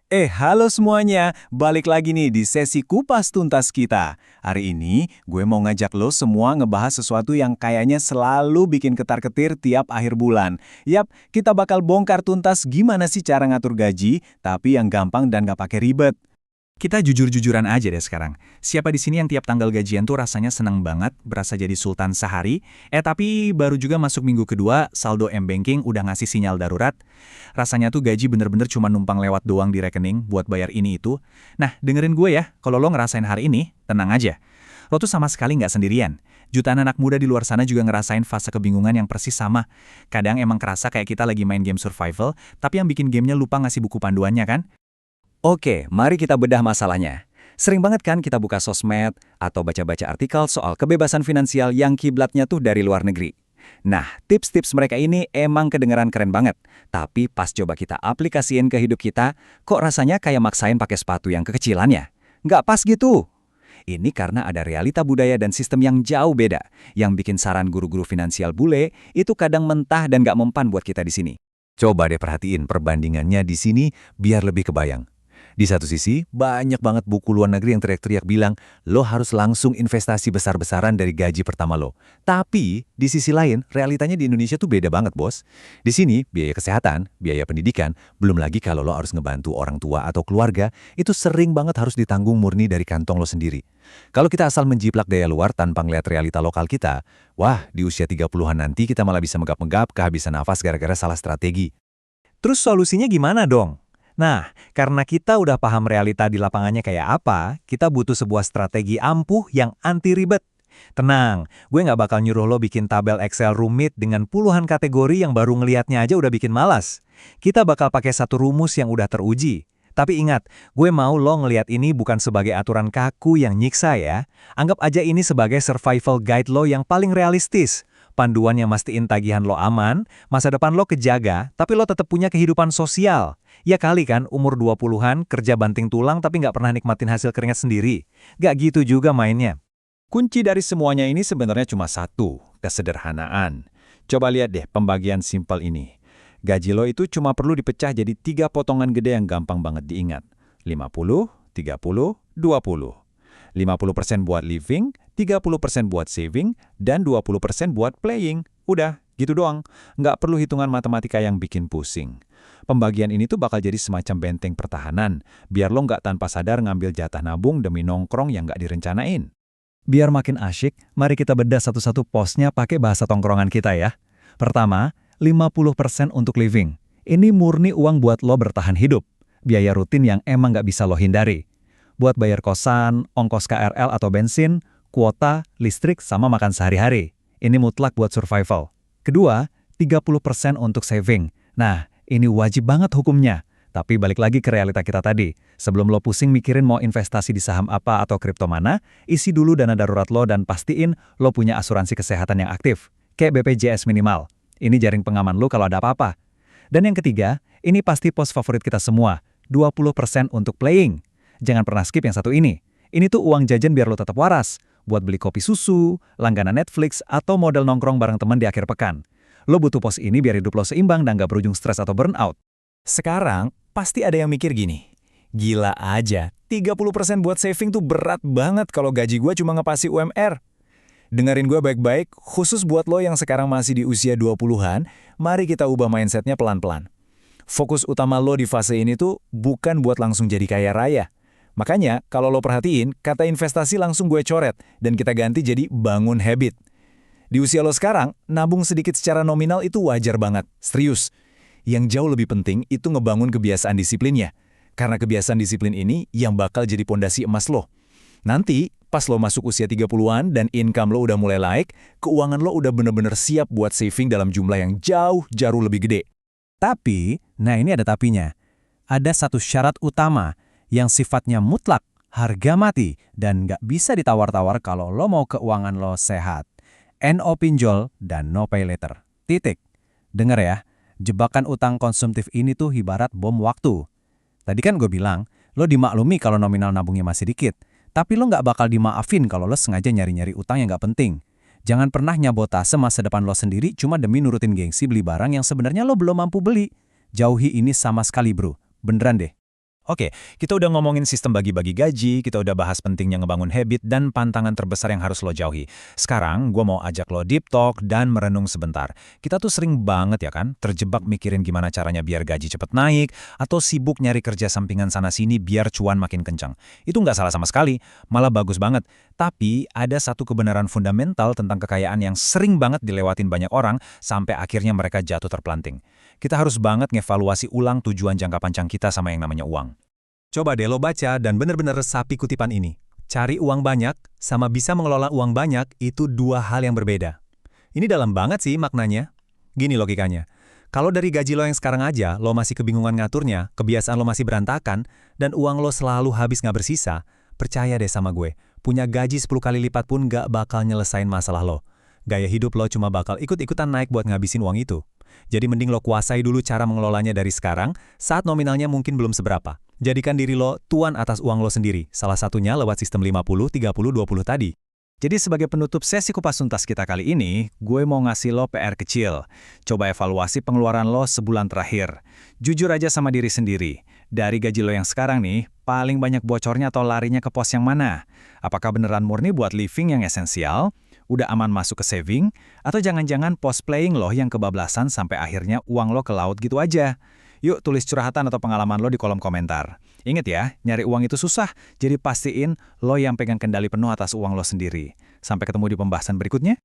Halo semuanya, balik lagi nih di sesi kupas tuntas kita. Hari ini gue mau ngajak lo semua ngebahas sesuatu yang kayaknya selalu bikin ketar-ketir tiap akhir bulan. Yap, kita bakal bongkar tuntas gimana sih cara ngatur gaji, tapi yang gampang dan gak pakai ribet. Kita jujur-jujuran aja deh sekarang. Siapa di sini yang tiap tanggal gajian tuh rasanya seneng banget, berasa jadi sultan sehari, tapi baru juga masuk minggu kedua, saldo M-Banking udah ngasih sinyal darurat. Rasanya tuh gaji bener-bener cuma numpang lewat doang di rekening buat bayar ini itu. Nah, dengerin gue ya, kalau lo ngerasain hari ini, tenang aja. Lo tuh sama sekali nggak sendirian. Jutaan anak muda di luar sana juga ngerasain fase kebingungan yang persis sama. Kadang emang kerasa kayak kita lagi main game survival, tapi yang bikin gamenya lupa ngasih buku panduannya kan? Oke, mari kita bedah masalahnya. Sering banget kan kita buka sosmed atau baca-baca artikel soal kebebasan finansial yang kiblatnya tuh dari luar negeri. Nah, tips-tips mereka ini emang kedengeran keren banget. Tapi pas coba kita aplikasiin ke hidup kita, kok rasanya kayak maksain pakai sepatu yang kekecilannya? Nggak pas gitu. Ini karena ada realita budaya dan sistem yang jauh beda, yang bikin saran guru-guru finansial bule itu kadang mentah dan nggak mempan buat kita di sini. Coba deh perhatiin perbandingannya di sini biar lebih kebayang. Di satu sisi, banyak banget buku luar negeri yang teriak-teriak bilang, lo harus langsung investasi besar-besaran dari gaji pertama lo. Tapi, di sisi lain, realitanya di Indonesia tuh beda banget, bos. Di sini, biaya kesehatan, biaya pendidikan, belum lagi kalau lo harus ngebantu orang tua atau keluarga, itu sering banget harus ditanggung murni dari kantong lo sendiri. Kalau kita asal menjiplak daya luar tanpa ngeliat realita lokal kita, wah, di usia 30-an nanti kita malah bisa menggap-menggap kehabisan nafas gara-gara salah strategi. Terus solusinya gimana dong? Nah, karena kita udah paham realita di lapangannya kayak apa, kita butuh sebuah strategi ampuh yang anti ribet. Tenang, gue nggak bakal nyuruh lo bikin tabel Excel rumit dengan puluhan kategori yang baru ngelihatnya aja udah bikin malas. Kita bakal pakai satu rumus yang udah teruji. Tapi ingat, gue mau lo ngelihat ini bukan sebagai aturan kaku yang nyiksa ya. Anggap aja ini sebagai survival guide lo yang paling realistis. Panduan yang mastiin tagihan lo aman, masa depan lo kejaga, tapi lo tetap punya kehidupan sosial. Ya kali kan, umur 20-an, kerja banting tulang tapi nggak pernah nikmatin hasil keringat sendiri. Nggak gitu juga mainnya. Kunci dari semuanya ini sebenarnya cuma satu, kesederhanaan. Coba lihat deh pembagian simpel ini. Gaji lo itu cuma perlu dipecah jadi 3 potongan gede yang gampang banget diingat. 50, 30, 20. 50% buat living, 30% buat saving, dan 20% buat playing. Udah, gitu doang. Nggak perlu hitungan matematika yang bikin pusing. Pembagian ini tuh bakal jadi semacam benteng pertahanan, biar lo nggak tanpa sadar ngambil jatah nabung demi nongkrong yang nggak direncanain. Biar makin asyik, mari kita bedah satu-satu posnya pakai bahasa tongkrongan kita ya. Pertama, 50% untuk living. Ini murni uang buat lo bertahan hidup. Biaya rutin yang emang nggak bisa lo hindari. Buat bayar kosan, ongkos KRL atau bensin, kuota, listrik, sama makan sehari-hari. Ini mutlak buat survival. Kedua, 30% untuk saving. Nah, ini wajib banget hukumnya. Tapi balik lagi ke realita kita tadi. Sebelum lo pusing mikirin mau investasi di saham apa atau kripto mana, isi dulu dana darurat lo dan pastiin lo punya asuransi kesehatan yang aktif. Kayak BPJS minimal. Ini jaring pengaman lo kalau ada apa-apa. Dan yang ketiga, ini pasti pos favorit kita semua. 20% untuk playing. Jangan pernah skip yang satu ini. Ini tuh uang jajan biar lo tetap waras. Buat beli kopi susu, langganan Netflix, atau modal nongkrong bareng teman di akhir pekan. Lo butuh pos ini biar hidup lo seimbang dan gak berujung stres atau burnout. Sekarang, pasti ada yang mikir gini. Gila aja, 30% buat saving tuh berat banget kalau gaji gue cuma ngepasi UMR. Dengerin gue baik-baik, khusus buat lo yang sekarang masih di usia 20-an, mari kita ubah mindsetnya pelan-pelan. Fokus utama lo di fase ini tuh bukan buat langsung jadi kaya raya. Makanya, kalau lo perhatiin, kata investasi langsung gue coret, dan kita ganti jadi bangun habit. Di usia lo sekarang, nabung sedikit secara nominal itu wajar banget, serius. Yang jauh lebih penting itu ngebangun kebiasaan disiplinnya. Karena kebiasaan disiplin ini yang bakal jadi pondasi emas lo. Nanti, pas lo masuk usia 30-an dan income lo udah mulai naik, keuangan lo udah bener-bener siap buat saving dalam jumlah yang jauh lebih gede. Tapi, nah ini ada tapinya. Ada satu syarat utama yang sifatnya mutlak, harga mati, dan nggak bisa ditawar-tawar kalau lo mau keuangan lo sehat. No pinjol dan no pay later. Titik. Dengar ya, jebakan utang konsumtif ini tuh ibarat bom waktu. Tadi kan gue bilang, lo dimaklumi kalau nominal nabungnya masih dikit, tapi lo nggak bakal dimaafin kalau lo sengaja nyari-nyari utang yang nggak penting. Jangan pernah nyabotase masa depan lo sendiri cuma demi nurutin gengsi beli barang yang sebenarnya lo belum mampu beli. Jauhi ini sama sekali bro, beneran deh. Oke, kita udah ngomongin sistem bagi-bagi gaji, kita udah bahas pentingnya ngebangun habit dan pantangan terbesar yang harus lo jauhi. Sekarang, gue mau ajak lo deep talk dan merenung sebentar. Kita tuh sering banget ya kan, terjebak mikirin gimana caranya biar gaji cepet naik, atau sibuk nyari kerja sampingan sana-sini biar cuan makin kencang. Itu nggak salah sama sekali, malah bagus banget. Tapi, ada satu kebenaran fundamental tentang kekayaan yang sering banget dilewatin banyak orang, sampai akhirnya mereka jatuh terpelanting. Kita harus banget ngevaluasi ulang tujuan jangka panjang kita sama yang namanya uang. Coba deh lo baca dan bener-bener resapi kutipan ini. Cari uang banyak sama bisa mengelola uang banyak itu dua hal yang berbeda. Ini dalam banget sih maknanya. Gini logikanya. Kalau dari gaji lo yang sekarang aja, lo masih kebingungan ngaturnya, kebiasaan lo masih berantakan, dan uang lo selalu habis nggak bersisa, percaya deh sama gue, punya gaji 10 kali lipat pun nggak bakal nyelesain masalah lo. Gaya hidup lo cuma bakal ikut-ikutan naik buat ngabisin uang itu. Jadi mending lo kuasai dulu cara mengelolanya dari sekarang, saat nominalnya mungkin belum seberapa. Jadikan diri lo tuan atas uang lo sendiri, salah satunya lewat sistem 50-30-20 tadi. Jadi sebagai penutup sesi kupas tuntas kita kali ini, gue mau ngasih lo PR kecil. Coba evaluasi pengeluaran lo sebulan terakhir. Jujur aja sama diri sendiri. Dari gaji lo yang sekarang nih, paling banyak bocornya atau larinya ke pos yang mana? Apakah beneran murni buat living yang esensial? Udah aman masuk ke saving? Atau jangan-jangan pos playing lo yang kebablasan sampai akhirnya uang lo ke laut gitu aja? Yuk tulis curhatan atau pengalaman lo di kolom komentar. Ingat ya, nyari uang itu susah, jadi pastiin lo yang pegang kendali penuh atas uang lo sendiri. Sampai ketemu di pembahasan berikutnya.